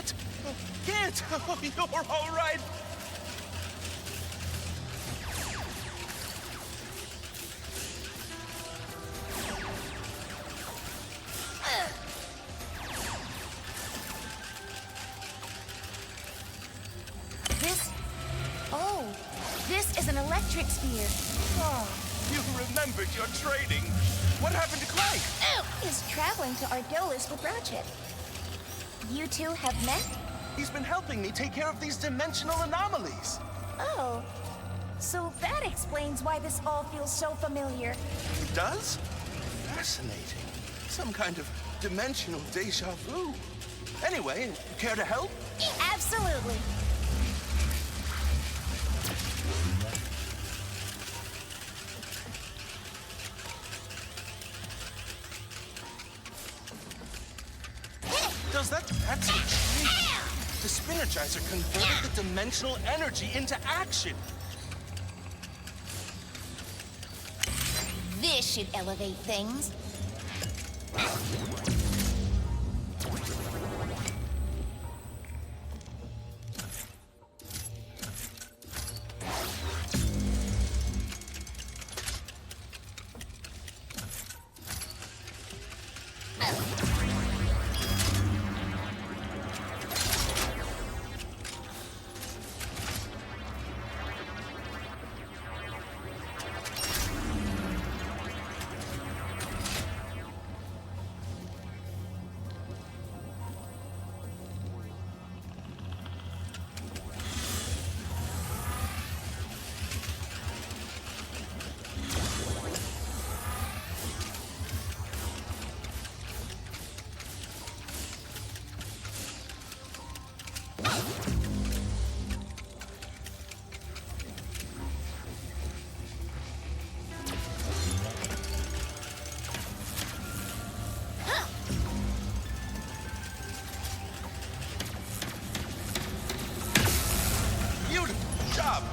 Kit? Kit! Oh, you're all right. This is an electric sphere. Ah, you remembered your training. What happened to Clank? He's traveling to Argolis with Ratchet. You two have met? He's been helping me take care of these dimensional anomalies. Oh, so that explains why this all feels so familiar. It does? Fascinating. Some kind of dimensional deja vu. Anyway, you care to help? Absolutely. That's intriguing. The Spinergizer converted the dimensional energy into action. This should elevate things.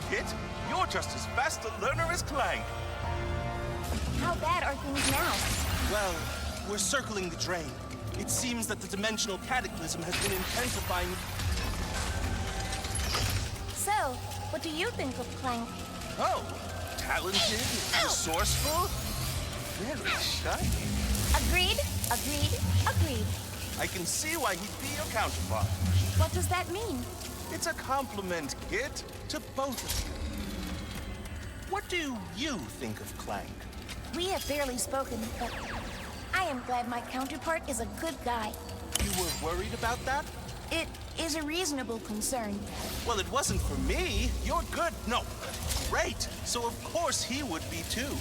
Kit, you're just as fast a learner as Clank. How bad are things now? Well, we're circling the drain. It seems that the dimensional cataclysm has been intensifying. So, what do you think of Clank? Oh, talented, resourceful, very shiny. Agreed, agreed, agreed. I can see why he'd be your counterpart. What does that mean? It's a compliment, Kit, to both of you. What do you think of Clank? We have barely spoken, but I am glad my counterpart is a good guy. You were worried about that? It is a reasonable concern. Well, it wasn't for me. You're good. No, great. So of course he would be too.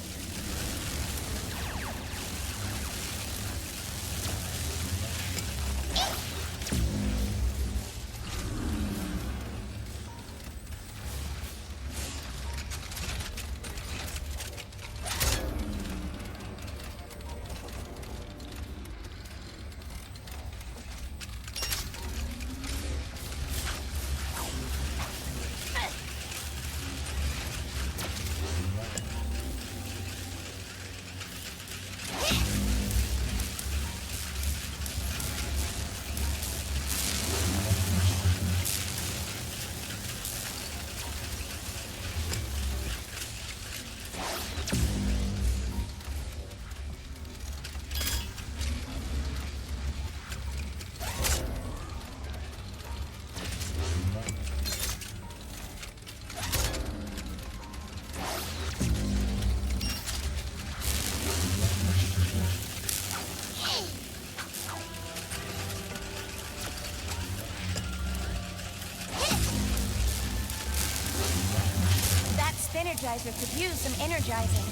Energizer could use some energizing.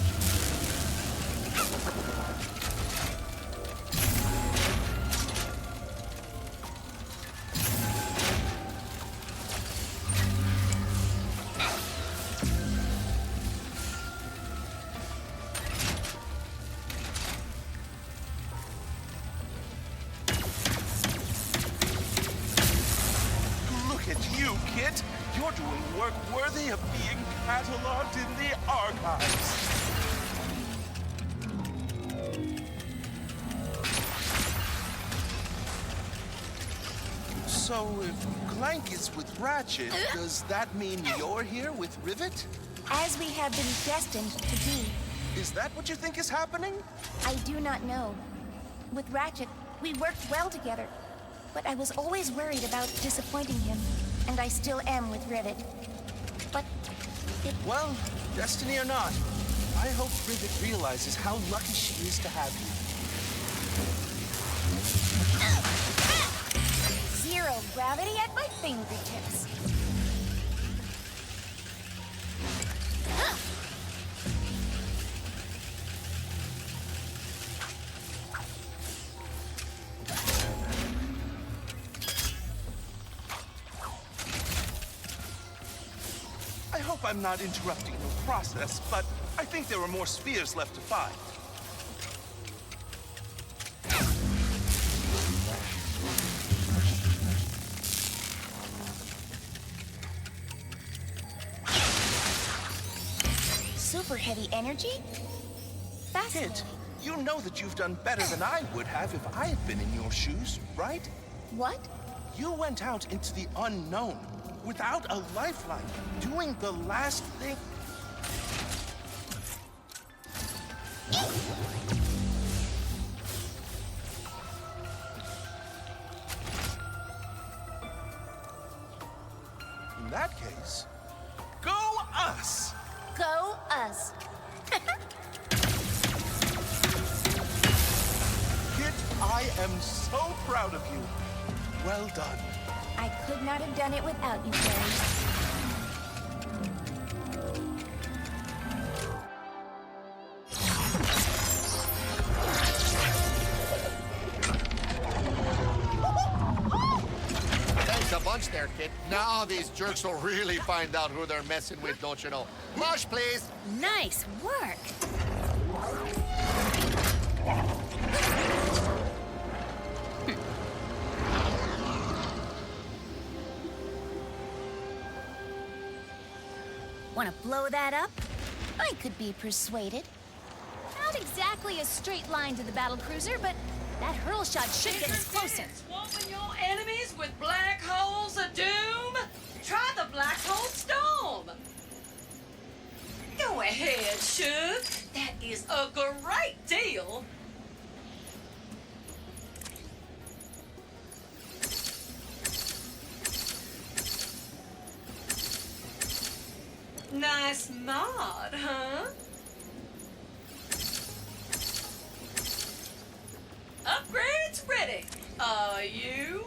Look at you, Kit. You're doing work worthy of being cataloged in the archives. So if Clank is with Ratchet, does that mean you're here with Rivet? As we have been destined to be. Is that what you think is happening? I do not know. With Ratchet, we worked well together. But I was always worried about disappointing him. And I still am with Rivet. But it... Well, destiny or not, I hope Rivet realizes how lucky she is to have you. Zero gravity at my fingertips. I hope I'm not interrupting your process, but I think there are more spheres left to find. Super heavy energy? Fascinating. Kid, you know that you've done better than I would have if I had been in your shoes, right? What? You went out into the unknown without a lifeline, doing the last thing. In that case, go us! Go us. Kid, I am so proud of you. Well done. I could not have done it without you, Jerry. A bunch there, kid. Now these jerks will really find out who they're messing with, don't you know? Mush, please. Nice work. Want to blow that up? I could be persuaded. Not exactly a straight line to the battle cruiser, but that hurl shot should get us closer. Swamping your enemies with black holes of doom? Try the black hole storm. Go ahead, Shug. That is a great deal. Nice mod, huh? Upgrades ready. Are you?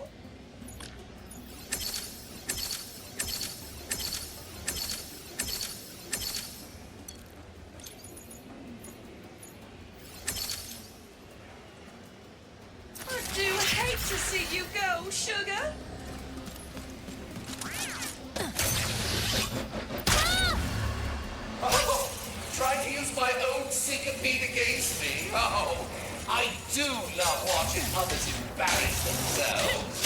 I do hate to see you go, sugar. Oh, trying to use my own syncopede against me. Oh, I do love watching others embarrass themselves.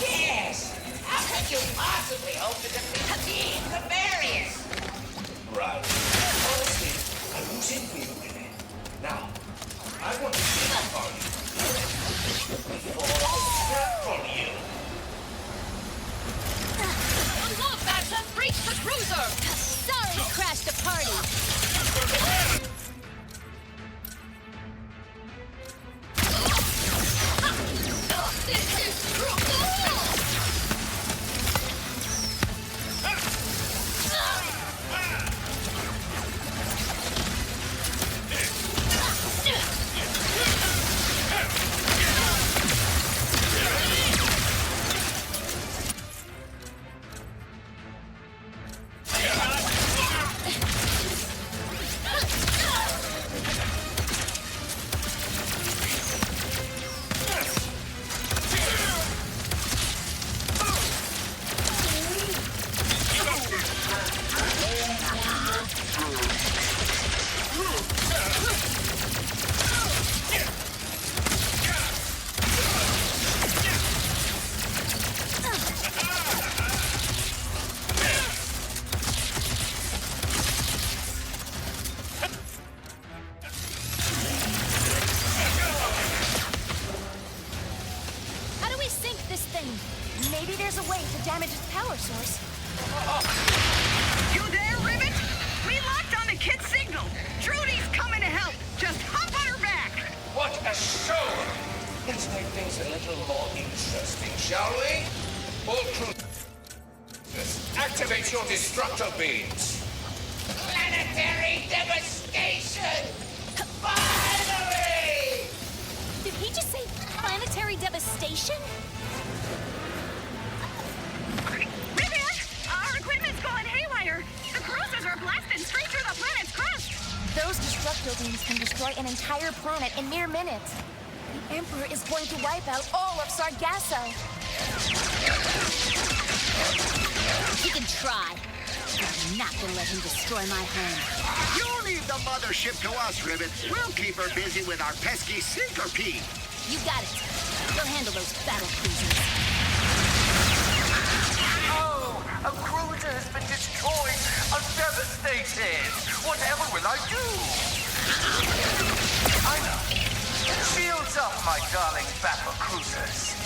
Yes! How could you possibly hope to defeat me, the barriers? Right. Honestly, I'm losing with it. Now, I want to see how far you before I snap on you. Look, Batman, breach the cruiser! Sorry to crash the party. This is cruel! there's a way to damage its power source. You there, Ribbit? We locked on the kid's signal. Trudy's coming to help. Just hop on her back. What a show! Let's make things a little more interesting, shall we? All cruisers, activate your destructor beams. Planetary devastation! Finally! Did he just say planetary devastation? Ribbit! Our equipment's going haywire. The cruisers are blasting straight through the planet's crust. Those destructo beams can destroy an entire planet in mere minutes. The Emperor is going to wipe out all of Sargasso. He can try. I'm not gonna let him destroy my home. You leave the mothership to us, Ribbit. We'll keep her busy with our pesky centipede. You got it. You'll handle those battle cruisers. Oh, a cruiser has been destroyed. I'm devastated. Whatever will I do? I know. Shields up, my darling battle cruisers.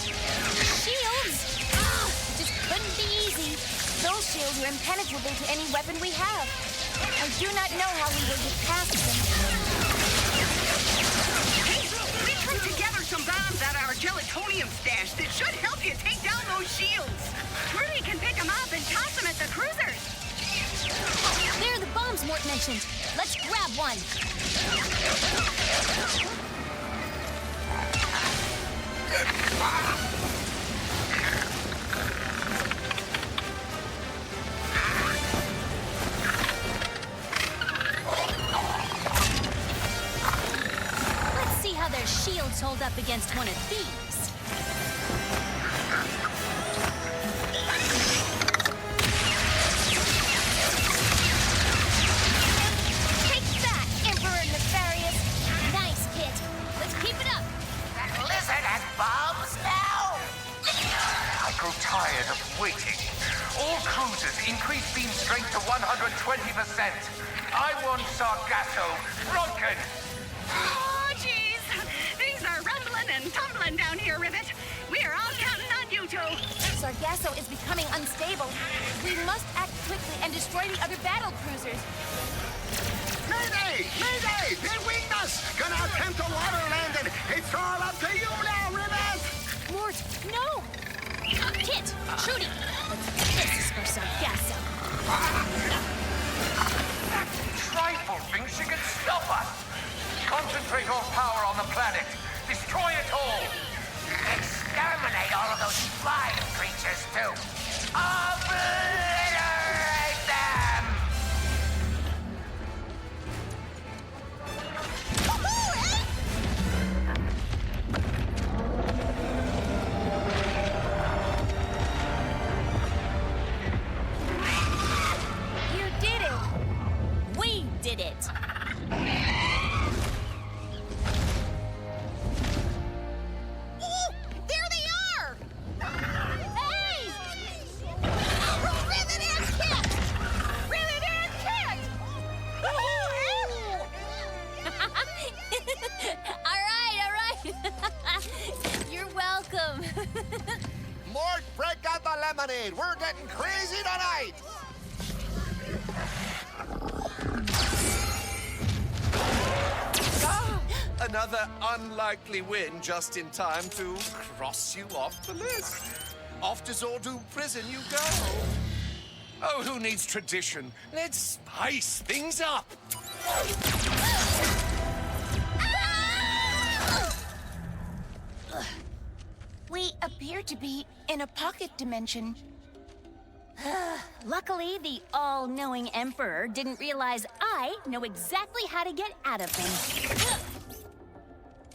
Shields? Ah, just couldn't be easy. Those shields are impenetrable to any weapon we have. I do not know how we will get past them. Hey, we put together some bombs out of our gelatonium stash that should help you take down those shields. Trudy can pick them up and toss them at the cruisers. There are the bombs Mort mentioned. Let's grab one. Let's see how their shields hold up against one of these. Take that, Emperor Nefarious! Nice, Kit. Let's keep it up. That lizard has bombs now? I grow tired of waiting. All cruisers increase beam strength to 120%. I want Sargasso broken. Oh, jeez. Things are rumbling and tumbling down here, Ribbit. We are all counting on you two. Sargasso is becoming unstable. We must act quickly and destroy the other battle cruisers. Mayday! Mayday! They winged us! Gonna attempt a water landing! It's all up to you now, Ribbit! Mort, no! Kit, Trudy, this is for Sargasso. That trifle thinks she can stop us. Concentrate your power on the planet. Destroy it all. Exterminate all of those flying creatures, too. Obliterate them! You did it! We did it! Oh, there they are! Hey! Ribbit and Kit! Ribbit and Kit! All right. You're welcome. Mort, break out the lemonade. We're getting crazy tonight. Another unlikely win just in time to cross you off the list. Off to Zordu prison you go. Oh, who needs tradition? Let's spice things up. We appear to be in a pocket dimension. Luckily, the all-knowing Emperor didn't realize I know exactly how to get out of him.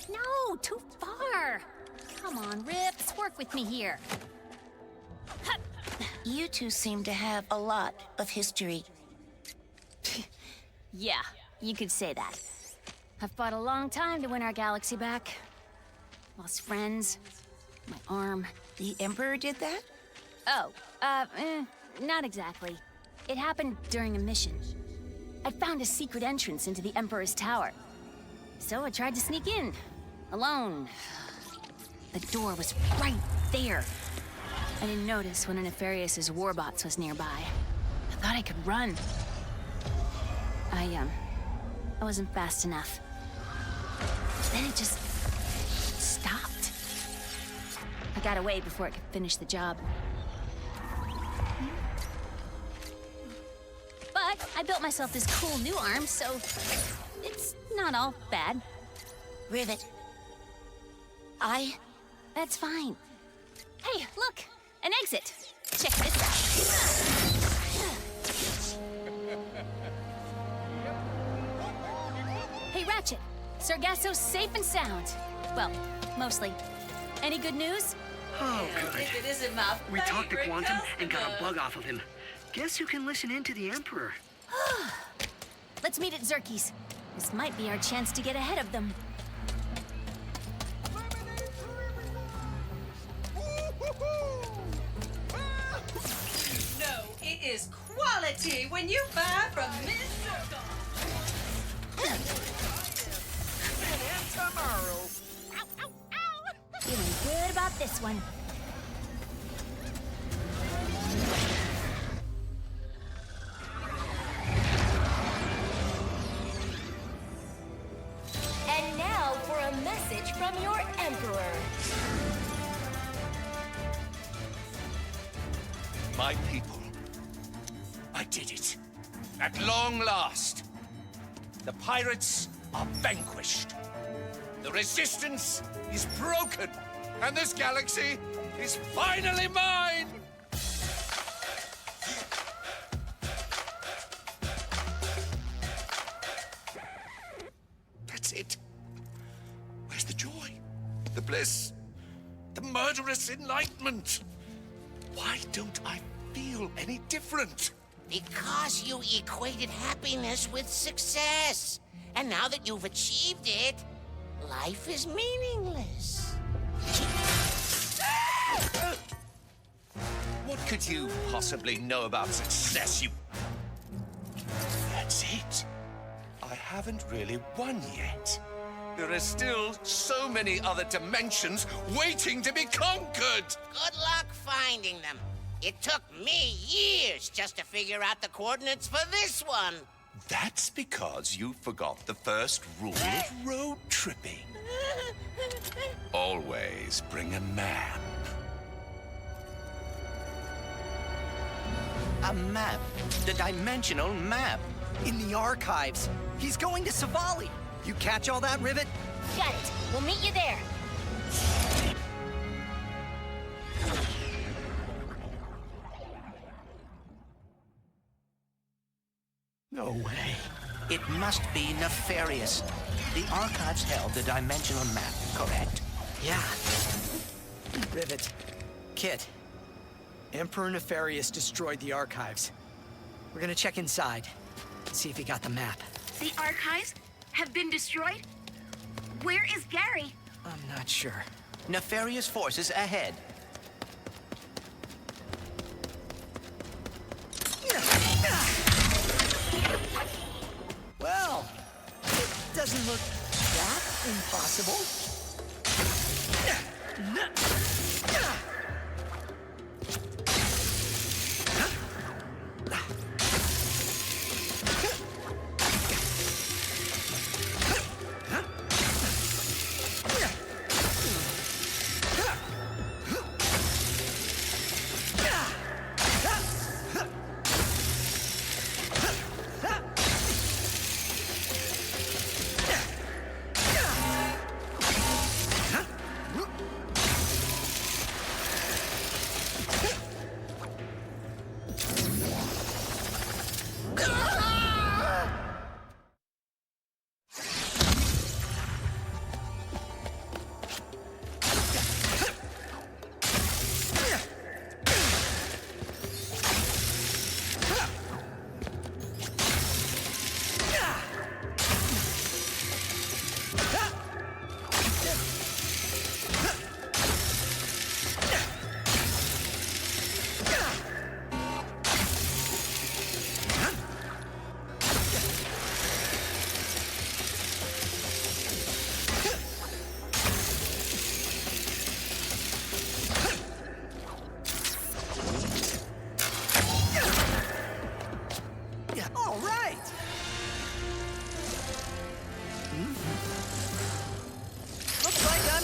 No, too far. Come on, Rips, work with me here. You two seem to have a lot of history. Yeah, you could say that. I've fought a long time to win our galaxy back. Lost friends, my arm. The Emperor did that? Oh, not exactly. It happened during a mission. I found a secret entrance into the Emperor's tower. So I tried to sneak in, alone. The door was right there. I didn't notice when a Nefarious' warbots was nearby. I thought I could run. I wasn't fast enough. Then it just stopped. I got away before it could finish the job. But I built myself this cool new arm, so it's not all bad. Rivet. That's fine. Hey, look! An exit! Check this out. Hey, Ratchet! Sargasso's safe and sound. Well, mostly. Any good news? Oh, good. If it isn't my We talked to favorite Quantum and got a customer. bug off of him. Guess you can listen in to the Emperor. Let's meet at Zerky's. This might be our chance to get ahead of them. No, it is quality when you buy from Mr. Feeling good about this one. And now for a message from your Emperor. My people, I did it. At long last, the pirates are vanquished. The resistance is broken, and this galaxy is finally mine! That's it. Where's the joy? The bliss? The murderous enlightenment? Why don't I feel any different? Because you equated happiness with success. And now that you've achieved it, life is meaningless. What could you possibly know about success, you... That's it. I haven't really won yet. There are still so many other dimensions waiting to be conquered. Good luck finding them. It took me years just to figure out the coordinates for this one. That's because you forgot the first rule of road tripping. Always bring a map. A map. The dimensional map. In the archives. He's going to Savali. You catch all that, Rivet? Got it. We'll meet you there. No way. It must be Nefarious. The archives held the dimensional map, correct? Yeah. Rivet. Kit. Emperor Nefarious destroyed the archives. We're gonna check inside. See if he got the map. The archives have been destroyed? Where is Gary? I'm not sure. Nefarious forces ahead. Well, it doesn't look that impossible.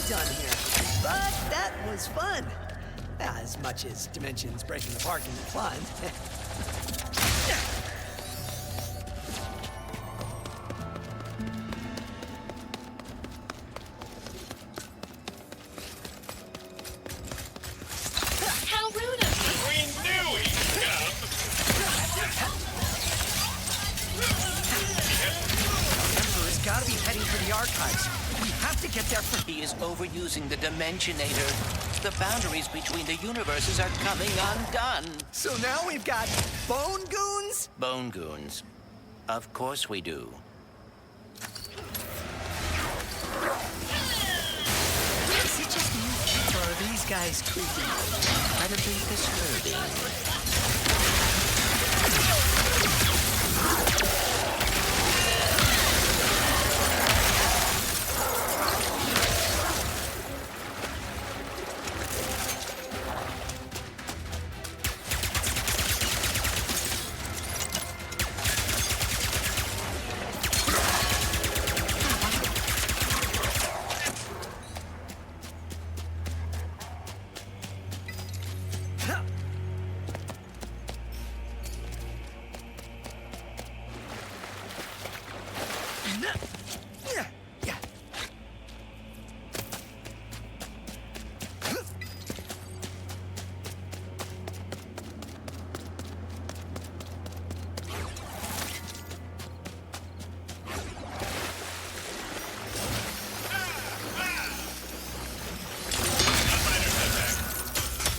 done here. But that was fun. As much as dimensions breaking apart can be fun. How rude of me! We knew he'd come! Emperor's gotta be heading for the archives. We have to get there for... He is overusing the Dimensionator. The boundaries between the universes are coming undone. So now we've got Bone Goons? Bone Goons. Of course we do. Is it just me? Or are these guys creepy? Incredibly disturbing.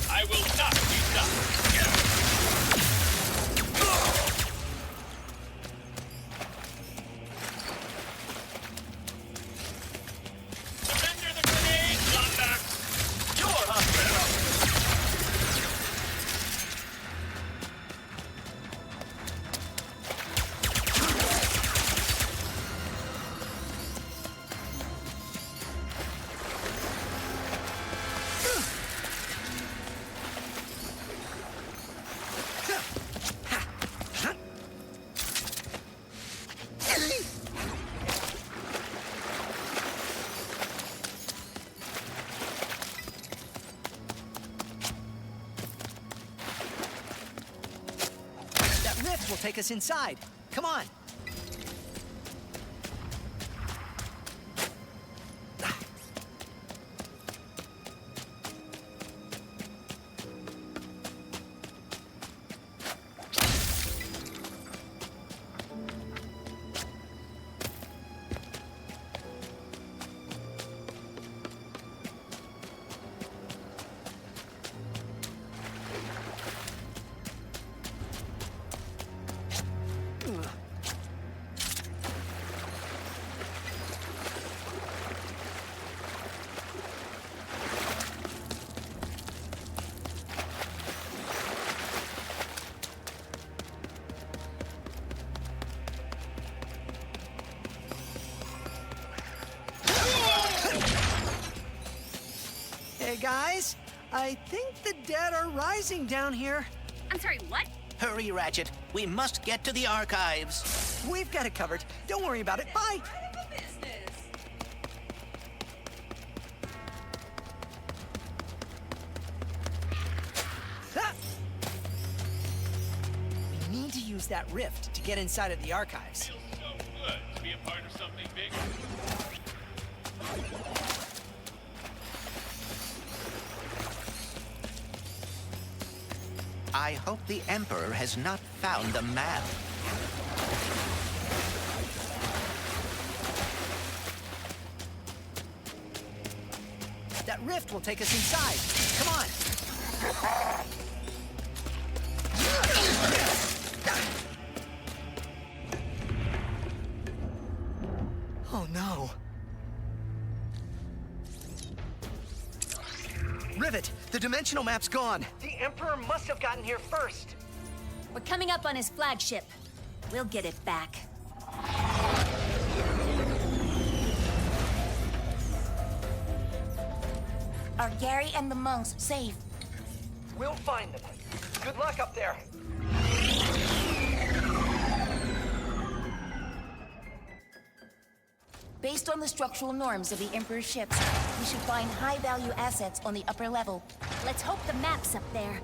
I will not be stopped. Surrender the grenade, Zombax! You're under trouble. That rift will take us inside. Come on. Hey guys, I think the dead are rising down here. I'm sorry, what? Hurry, Ratchet. We must get to the archives. We've got it covered. Don't worry about it. Bye. Ah! We need to use that rift to get inside of the archives. Feels so good to be a part of something bigger. I hope the Emperor has not found the map. That rift will take us inside. Come on. Oh no. Rivet, the dimensional map's gone. The Emperor must have gotten here first. We're coming up on his flagship. We'll get it back. Are Gary and the monks safe? We'll find them. Good luck up there. Based on the structural norms of the Emperor's ships, we should find high-value assets on the upper level. Let's hope the map's up there.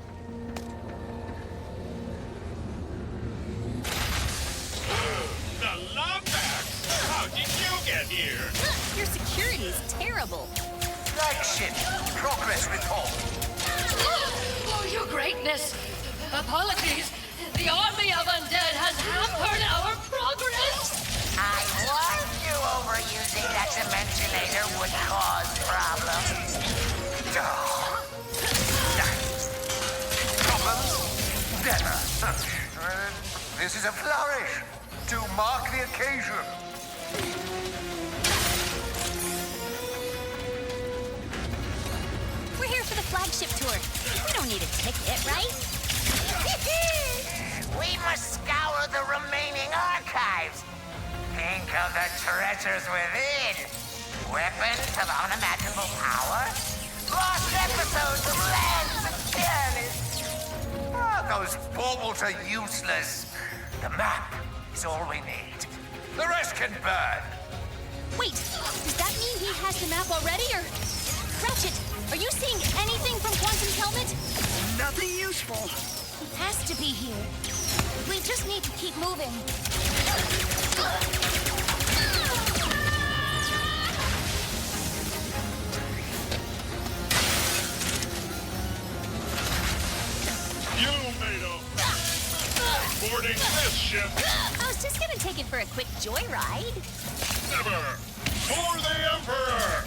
The Lombax! How did you get here? Your security's terrible. Flagship, progress report. Oh, your greatness! Apologies. The army of undead has hampered our progress. I warned you overusing that dimensionator would cause problems. Problems? Never. This is a flourish to mark the occasion. We're here for the flagship tour. We don't need a ticket, right? We must scour the remaining archives. Think of the treasures within. Weapons of unimaginable power. Lost episodes of Lands of Careless. Those baubles are useless. The map is all we need. The rest can burn. Wait, does that mean he has the map already, or... Ratchet, are you seeing anything from Quantum's helmet? Nothing useful. He has to be here. We just need to keep moving. You made a boarding this ship. I was just gonna take it for a quick joyride. Never. For the Emperor.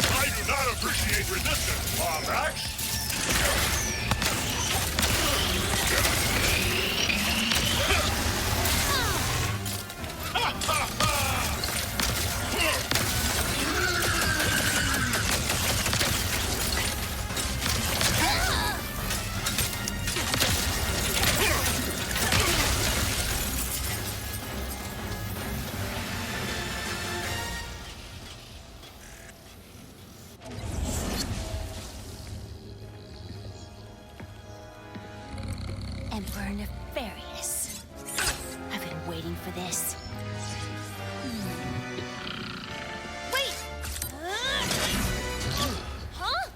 I do not appreciate resistance, Lombax. Emperor Nefarious. I've been waiting for this. Wait! Huh?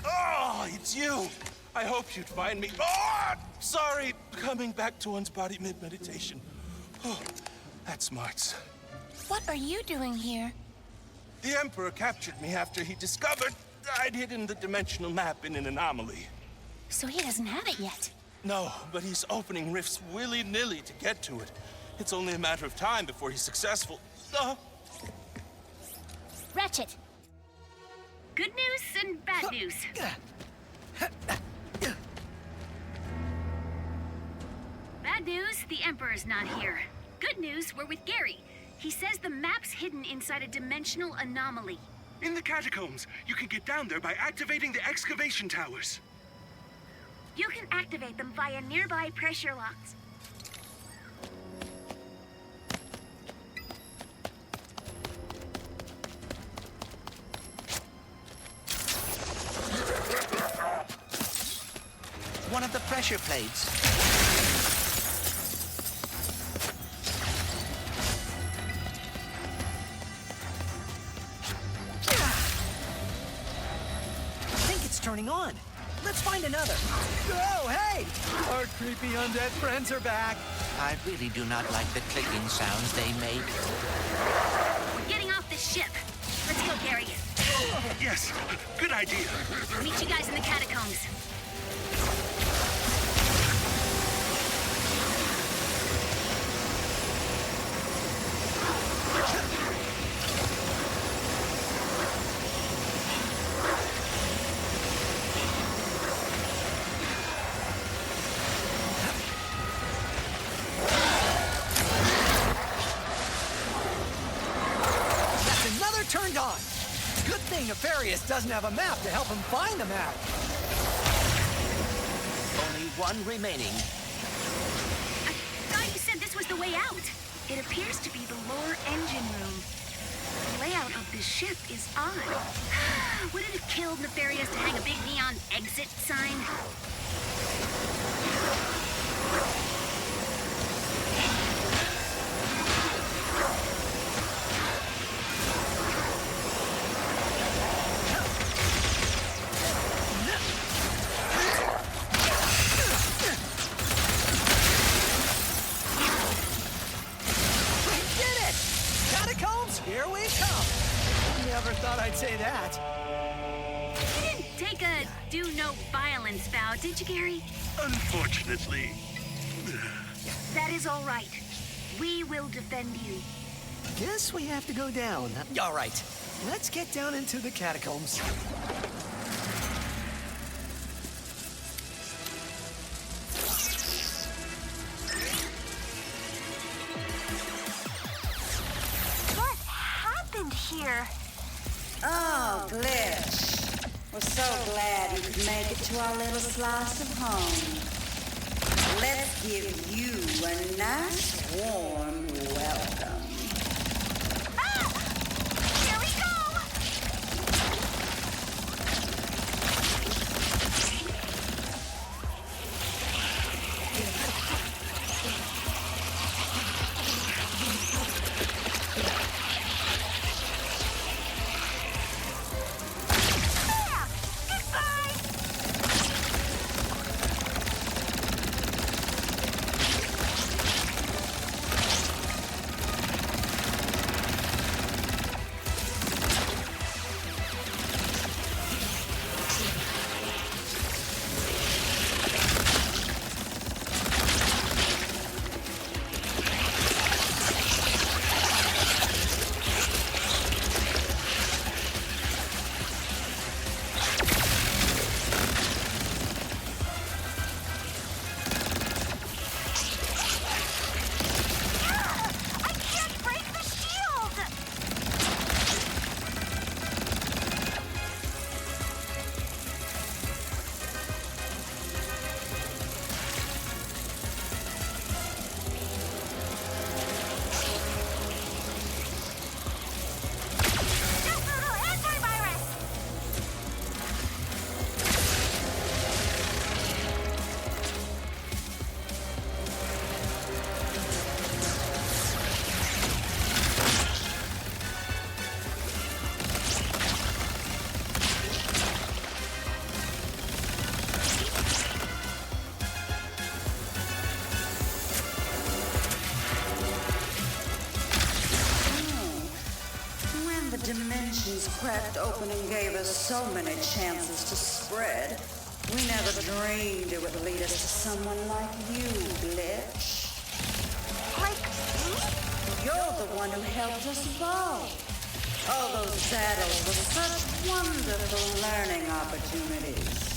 Oh, it's you! I hoped you'd find me. Oh, sorry, coming back to one's body mid-meditation. Oh, that's smarts. What are you doing here? The Emperor captured me after he discovered I'd hidden the dimensional map in an anomaly. So he doesn't have it yet. No, but he's opening rifts willy-nilly to get to it. It's only a matter of time before he's successful. Ratchet. Good news and bad news. Bad news, the Emperor's not here. Good news, we're with Gary. He says the map's hidden inside a dimensional anomaly. In the catacombs, you can get down there by activating the excavation towers. You can activate them via nearby pressure locks. One of the pressure plates. Turning on. Let's find another. Oh, hey! Our creepy undead friends are back. I really do not like the clicking sounds they make. We're getting off the ship. Let's go, Gary. Yes, good idea. I'll meet you guys in the catacombs. Turned on. Good thing Nefarious doesn't have a map to help him find the map. Only one remaining. I thought you said this was the way out. It appears to be the lower engine room. layout of this ship is odd. Would it have killed Nefarious to hang a big neon exit sign? Here we come! Never thought I'd say that. You didn't take a do no violence vow, did you, Gary? Unfortunately. That is all right. We will defend you. Guess we have to go down. All right, let's get down into the catacombs. Here. Oh, Glitch. We're so glad you could make it to our little slice of home. Let's give you a nice, warm welcome. Ah! Here we go! Dimensions cracked open and gave us so many chances to spread. We never dreamed it would lead us to someone like you, Glitch. Like me? You're the one who helped us evolve. All those battles were such wonderful learning opportunities.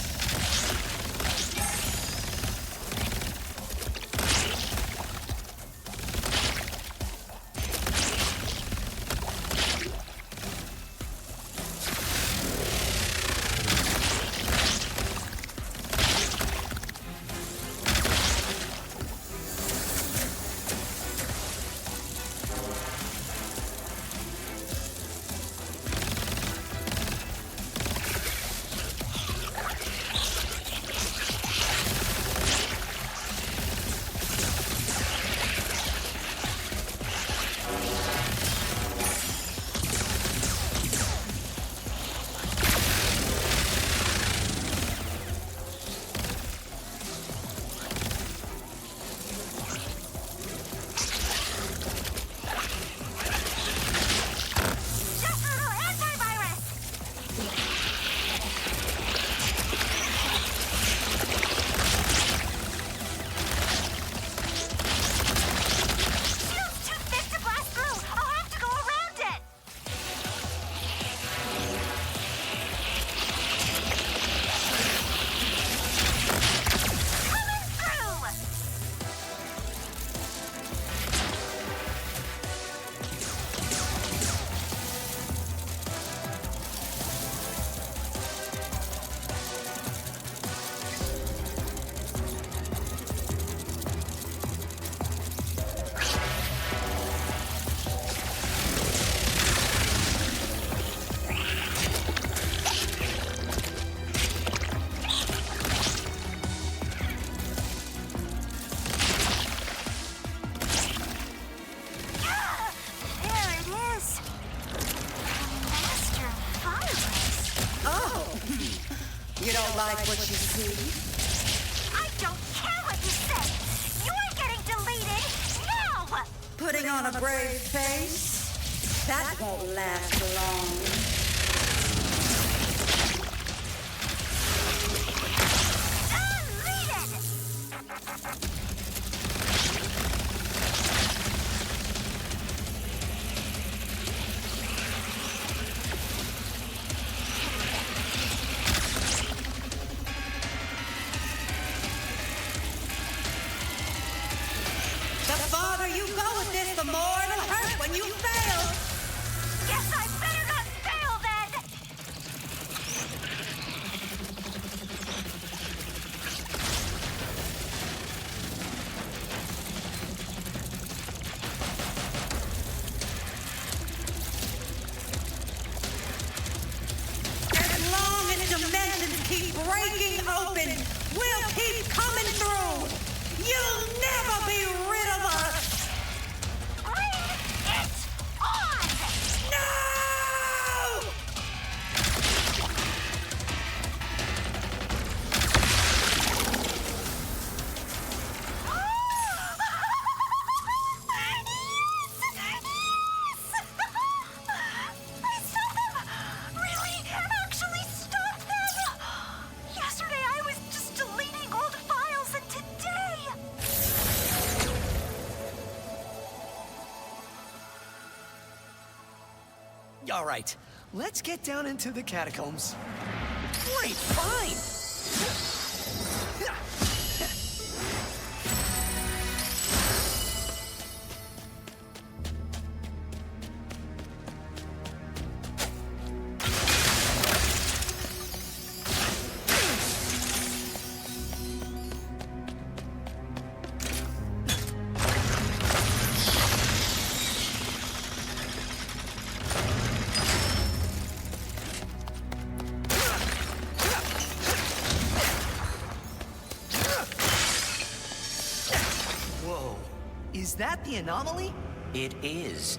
You don't like what you see? I don't care what you say! You're getting deleted now! Putting on a brave face? That won't last long. The farther you go with this, the more it'll hurt when you fail. Guess I better not fail then! As long as dimensions keep breaking open, we'll keep coming through. You'll never be rid of us. Bring it on! No! I saw them! Really, actually stop them! Yesterday I was just deleting old files, and today... All right, let's get down into the catacombs. Great, fine! Whoa, is that the anomaly? It is.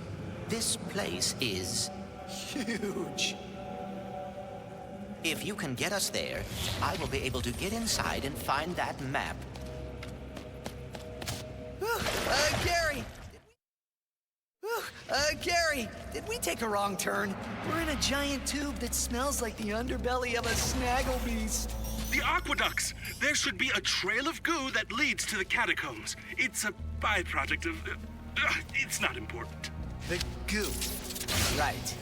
This place is Huge. If you can get us there, I will be able to get inside and find that map. Gary! Gary, did we take a wrong turn? We're in a giant tube that smells like the underbelly of a snaggle beast. The aqueducts! There should be a trail of goo that leads to the catacombs. It's a byproduct of... it's not important. The goo. Right.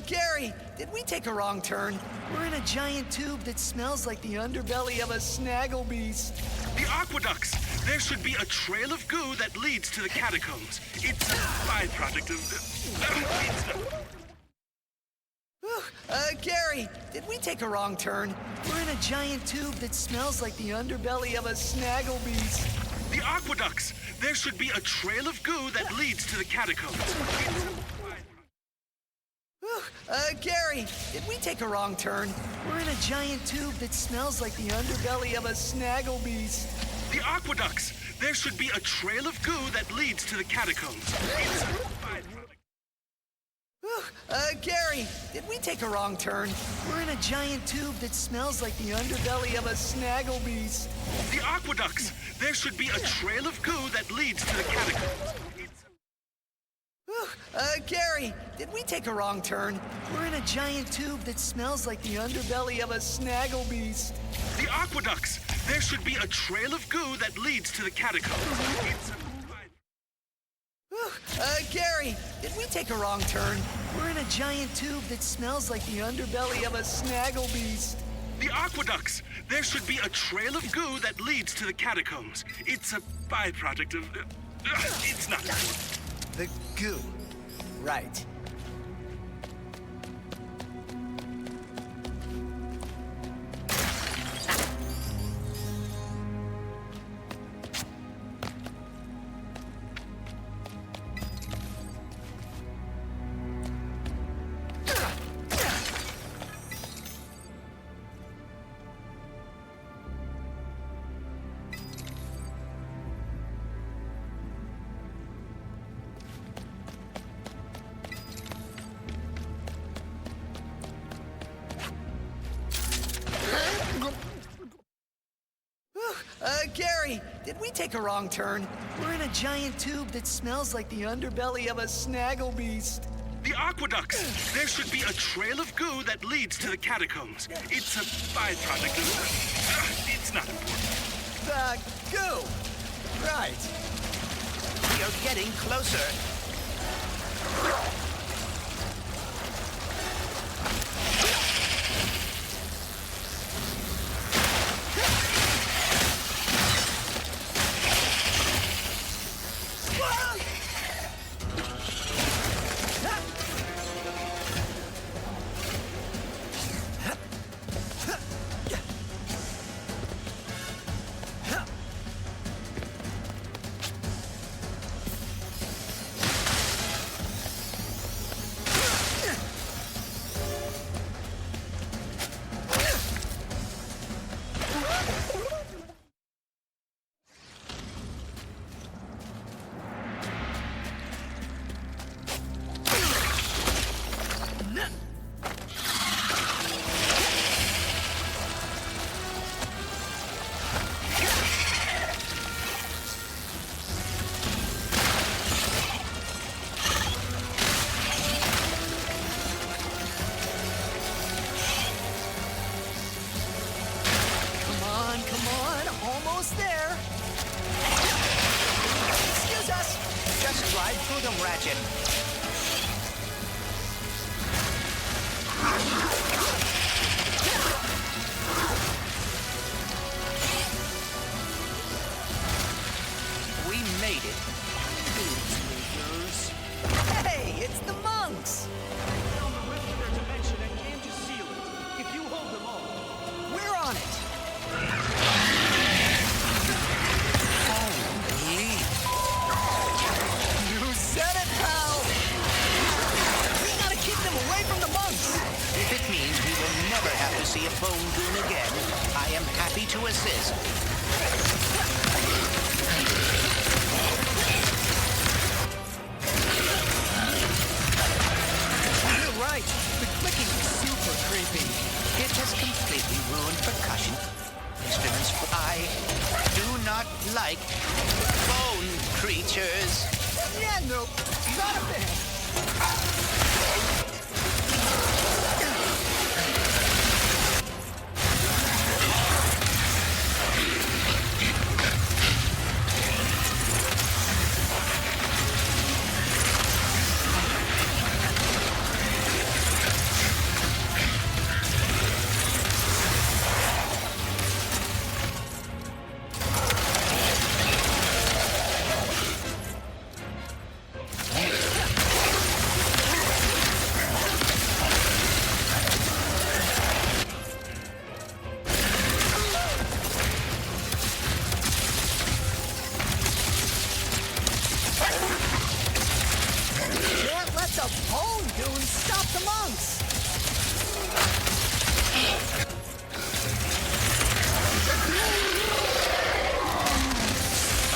Gary, did we take a wrong turn? We're in a giant tube that smells like the underbelly of a snaggle beast. The aqueducts! There should be a trail of goo that leads to the catacombs. It's a byproduct of... it's not... Gary, did we take a wrong turn? We're in a giant tube that smells like the underbelly of a snaggle beast. The aqueducts! There should be a trail of goo that leads to the catacombs. It's a Gary, did we take a wrong turn? We're in a giant tube that smells like the underbelly of a snaggle beast. The aqueducts! There should be a trail of goo that leads to the catacombs. It's a byproduct. Gary, did we take a wrong turn? We're in a giant tube that smells like the underbelly of a snaggle beast. The aqueducts! There should be a trail of goo that leads to the catacombs. Gary, did we take a wrong turn? We're in a giant tube that smells like the underbelly of a snaggle beast. The aqueducts! There should be a trail of goo that leads to the catacombs. It's a Gary, did we take a wrong turn? We're in a giant tube that smells like the underbelly of a snaggle beast. The aqueducts! There should be a trail of goo that leads to the catacombs. It's a byproduct of... it's not... The goo. Right. Sorry, did we take a wrong turn? We're in a giant tube that smells like the underbelly of a snaggle beast. The aqueducts. There should be a trail of goo that leads to the catacombs. It's a byproduct of... it's not important. The goo. Right. We are getting closer. Ride through them, Ratchet. We made it. Hey, it's the monks! We're on it! You said it, pal! We gotta keep them away from the monks! If it means we will never have to see a bone goon again, I am happy to assist. You're right. The clicking is super creepy. It has completely ruined percussion. Instruments I do not like bone creatures. Yeah, nope. Not a fan. The bone goons stop the monks!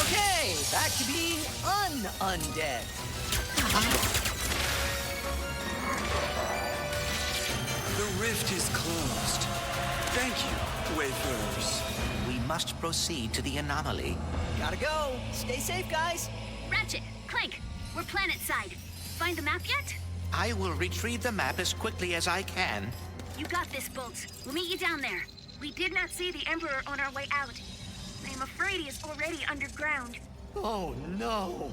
Okay, back to being undead. The rift is closed. Thank you, wayfarers. We must proceed to the anomaly. Gotta go. Stay safe, guys. Ratchet, Clank, we're planet side. Find the map yet? I will retrieve the map as quickly as I can. You got this, Bolts. We'll meet you down there. We did not see the Emperor on our way out. I am afraid he is already underground. Oh, no.